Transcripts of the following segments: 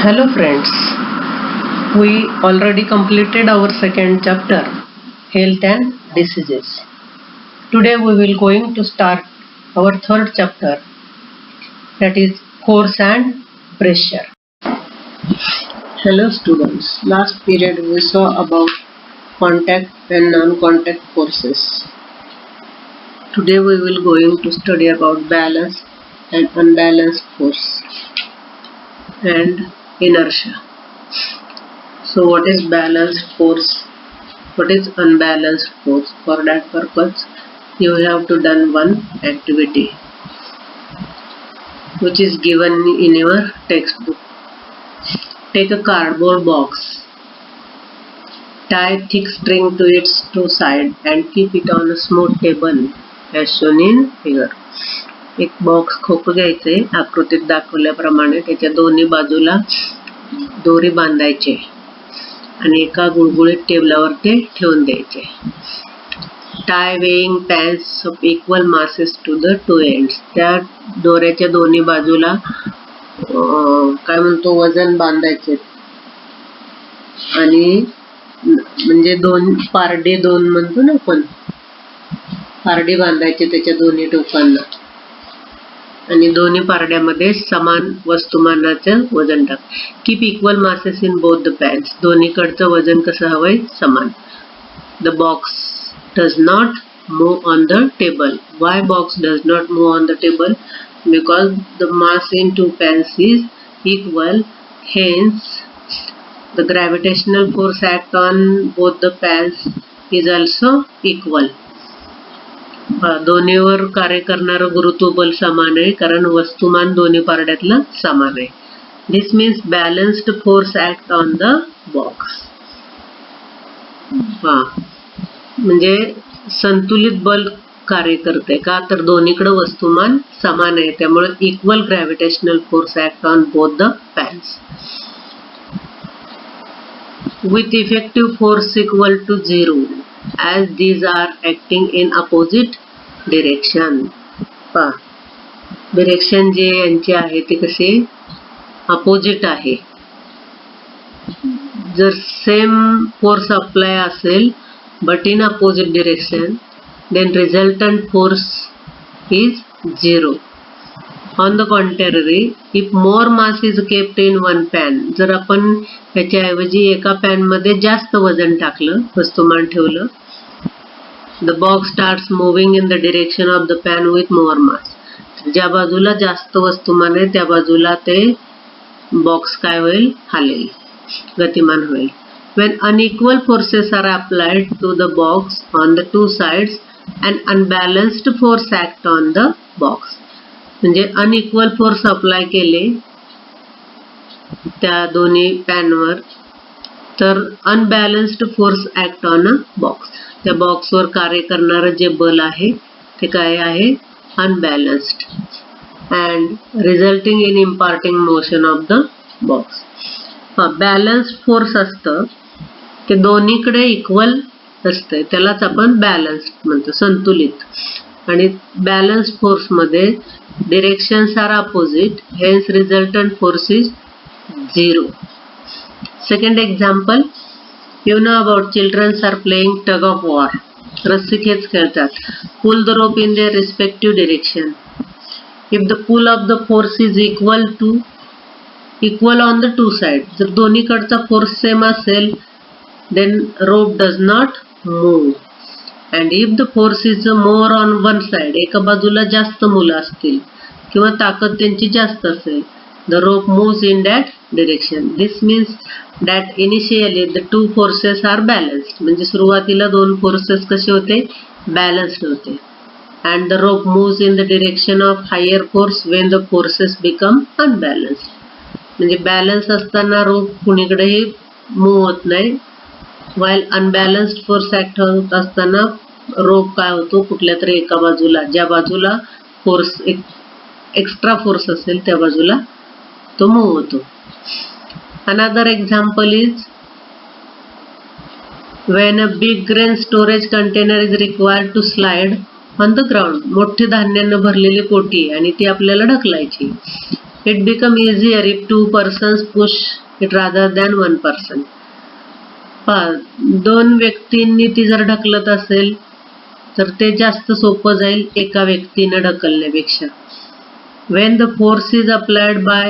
Hello friends, we already completed our second chapter, Health and Diseases. Today we will going to start our third chapter, that is Force and Pressure. Hello students, last period we saw about contact and non-contact forces. Today we will going to study about balanced and unbalanced force and inertia. So what is balanced force? What is unbalanced force? For that purpose you have to done one activity which is given in your textbook. Take a cardboard box, tie thick string to its two sides and keep it on a smooth table as shown in figure. एक box खोकं घ्यायचे आकृतीत दाखवल्याप्रमाणे, त्याच्या दोन्ही बाजूला दोरी बांधायचे आणि एका गुळगुळीत टेबलावर ते ठेवून द्यायचे. Tie weighing pans of equal masses to the two ends. त्या दोऱ्याच्या दोन्ही बाजूला काय म्हणतो वजन बांधायचे आणि म्हणजे दोन पारडे दोन म्हणतो ना आपण, पारडी बांधायचे त्याच्या दोन्ही टोकांना आणि दोन्ही पारड्यामध्ये समान वस्तुमानाचं वजन टाक. Keep equal masses in both the pans. दोन्हीकडचं वजन कसं हवंय? समान. The box does not move on the table. Why box does not move on the table? Because the mass in two pans is equal, hence the gravitational force act on both the pans is also equal. दोन्हीवर कार्य करणारं गुरुत्वबल समान आहे कारण वस्तुमान दोन्ही पारड्यातलं समान आहे. This means balanced force act on the box. म्हणजे संतुलित बल कार्य करते का? तर दोन्हीकडे वस्तुमान समान आहे, त्यामुळे equal gravitational force act on both the pans. With effective force equal to 0 as these are acting in opposite direction. Direction जे यांचे आहे ते कसे अपोजिट आहे. जर सेम फोर्स अप्लाय असेल but in opposite direction then resultant force is 0. On the contrary, if more mass is kept in one pan, जर आपण ह्याच्याऐवजी एका पॅन मध्ये जास्त वजन टाकलं, वस्तुमान ठेवलं, the box starts moving in the direction of the pan with more mass. ज्या बाजूला जास्त वस्तुमान आहे त्या बाजूला ते बॉक्स काय होईल? हालेल, गतिमान होईल. When unequal forces are applied to the box on the two sides, an unbalanced force act on the box. म्हणजे अनइक्वल फोर्स अप्लाय केले त्या दोन्ही पॅनवर तर unbalanced force act on a box. त्या बॉक्सवर कार्य करणारं जे बल आहे ते काय आहे? Unbalanced and resulting in imparting motion of the box. Balanced force असतं ते दोन्हीकडे इक्वल असते, त्यालाच आपण बॅलन्स्ड म्हणतो, संतुलित. आणि बॅलन्स्ड फोर्स मध्ये directions are opposite, hence resultant force is 0. Second example, you know about children are playing tug of war. रस्सीखेच खेळतात. Pull the rope in their respective direction. If the pull of the force is equal on the two sides, जर दोन्हीकडचा force same असेल then rope does not move. And if the force is more on one side, एका बाजूला जास्त मुलं असतील किंवा ताकद त्यांची जास्त असेल, the rope moves in that direction. This means that initially the two forces are balanced. म्हणजे सुरुवातीला दोन फोर्सेस कसे होते? बॅलन्स्ड होते. And the rope moves in the direction of higher force when the forces become unbalanced. म्हणजे balance असताना रोप कुणीकडेही move होत नाही, while unbalanced force ऍक्ट होत असताना रोप काय होतो? कुठल्या तरी एका बाजूला, ज्या बाजूला फोर्स एक्स्ट्रा फोर्स असेल त्या बाजूला तो मूव्ह होतो. Another example is when a big grain storage container is required to slide on the ground. मोठी धान्यानं भरलेली पोटी आणि ती आपल्याला ढकलायची. It become easier if two persons push it rather than one person. दोन व्यक्तींनी ती जर ढकलत असेल तर ते जास्त सोपं जाईल एका व्यक्तीने ढकलण्यापेक्षा. When the force is applied by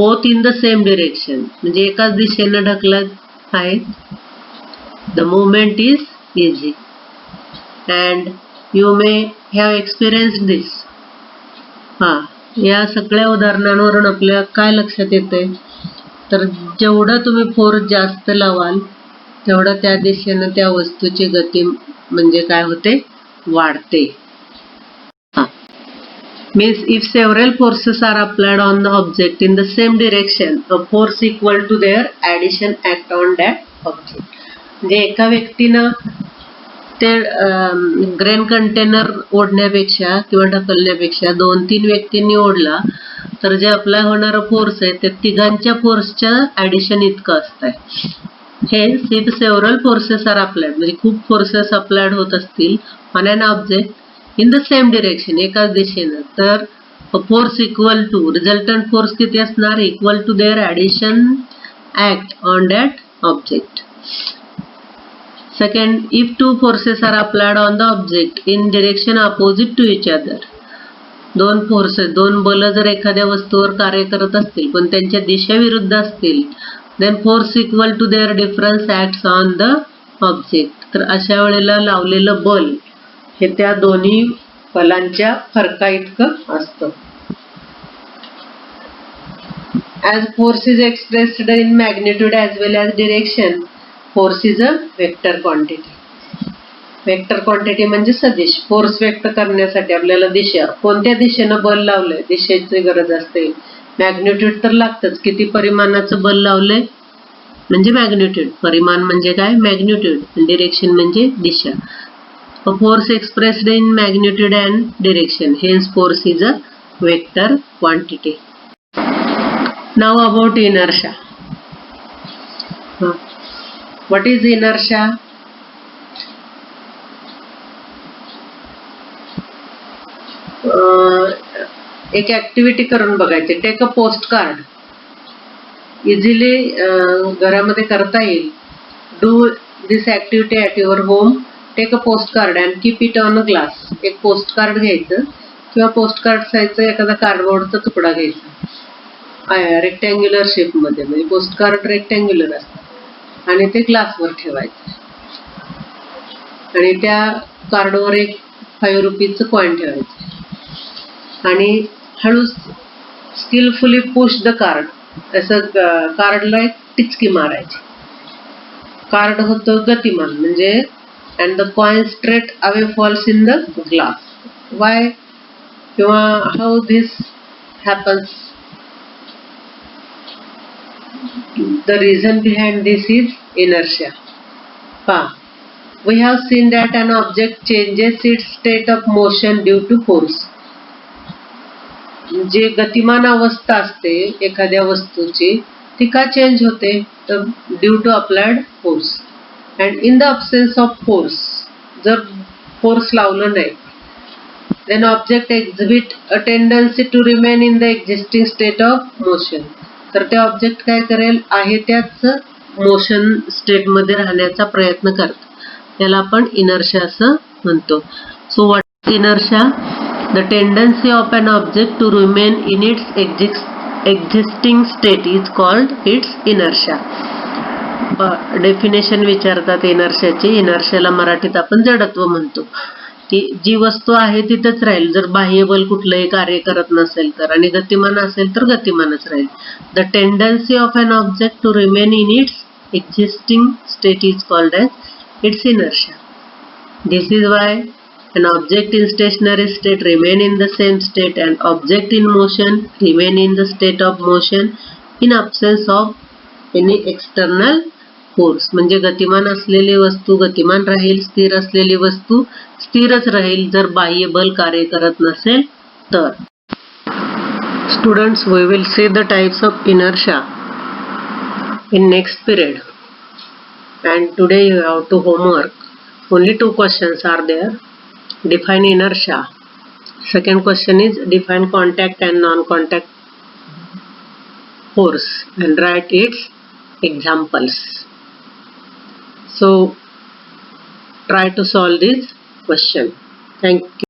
both in the same direction, म्हणजे एकाच दिशेने ढकलत आहेत, the movement is easy. And you may have experienced this. या सगळ्या उदाहरणांवरून आपल्याला काय लक्षात येतंय, तर जेवढं तुम्ही फोर्स जास्त लावाल तेवढं त्या दिशेनं त्या वस्तूची गती म्हणजे काय होते, वाढते. Means if several forces are applied on the object in the same direction, a force equal to their addition act on that object. म्हणजे एका व्यक्तीनं ते ग्रेन कंटेनर ओढण्यापेक्षा किंवा ढकलण्यापेक्षा 2-3 व्यक्तींनी ओढला तर जे अप्लाय होणारा फोर्स आहे ते तिघांच्या फोर्सच्या ऍडिशन इतकं असतंय. Hence, if several forces are applied, म्हणजे खूप फोर्सेस अप्लाइड होत असतील on an object in the same direction, एकाच दिशेनं, तर force equal to resultant force किती असणार, equal to their addition act on that object. Second, if two forces are applied on the object in direction opposite to each other, दोन forces, दोन बल जर एखाद्या वस्तूवर कार्य करत असतील पण त्यांच्या दिशा विरुद्ध असतील, then force equal to their difference acts on the object. तर अशा वेळेला लावलेलं बल हे त्या दोन्ही बलांच्या फरका इतकं असतं. As force is expressed in magnitude as well as direction, force is a vector quantity. Vector quantity म्हणजे सदिश. फोर्स व्यक्त करण्यासाठी आपल्याला दिशा, कोणत्या दिशेनं बल लावलंय दिशेची गरज असते. मॅग्निट्यूड तर लागतच. किती परिमाणाचं बल लावलंय म्हणजे मॅग्निट्यूड. परिमाण म्हणजे काय, मॅग्निट्यूड. डिरेक्शन म्हणजे दिशा. Force expressed in magnitude and direction, hence force is a vector quantity. Now about inertia. What is inertia? एक ऍक्टिव्हिटी करून बघायची. Take a post card. Easily घरामध्ये करता येईल. Do this activity at your home. Take a post card and keep it on a glass. एक post card घ्यायचं किंवा post card साईजचं एखादा कार्डबोर्डचा तुकडा घ्यायचा रेक्टँग्युलर शेपमध्ये, म्हणजे पोस्ट कार्ड रेक्टँग्युलर असतं, आणि ते ग्लासवर ठेवायचं आणि त्या कार्डवर एक 5 रुपीजचं कॉइन ठेवायचं आणि हळू स्किलफुली पुश द कार्ड. असं कार्डला एक टिचकी मारायची. कार्ड होतं गतिमान, म्हणजे and the coin straight away falls in the glass. Why किंवा how this happens? The reason behind this is inertia. We have seen that an object changes its state of motion due to force. जे गतिमान अवस्था असते एखाद्या वस्तूची ती का change होते, तर due to applied force. And in the absence of force, जर फोर्स लावलं नाही, then object exhibit a tendency to remain in the existing state of motion. तर ते ऑब्जेक्ट काय करेल, आहे त्याच मोशन स्टेट मध्ये राहण्याचा प्रयत्न करतो. त्याला आपण इनर्शिया असं म्हणतो. So what inertia? The tendency of an object to remain in its existing state is called its inertia. Definition विचारतात इनर्शियाची. इनर्शियाला मराठीत आपण जडत्व म्हणतो. की जी वस्तू आहे तिथंच राहील जर बाह्य बल कुठलंही कार्य करत नसेल तर, आणि गतिमान असेल तर गतिमानच राहील. The tendency of an object to remain in its existing state is called as its inertia. This is why an object in stationary state remain in the same state and object in motion remain in the state of motion in absence of any external force. म्हणजे गतिमान असलेली वस्तू गतिमान राहील, स्थिर असलेली वस्तू स्थिरच राहील जर बाह्य बल कार्य करत नसेल तर. Students, we will see the types of inertia in next period, and today you have to homework. Only 2 questions are there. Define inertia. Second question is define contact and non-contact force and write its examples. So try to solve this question. Thank you.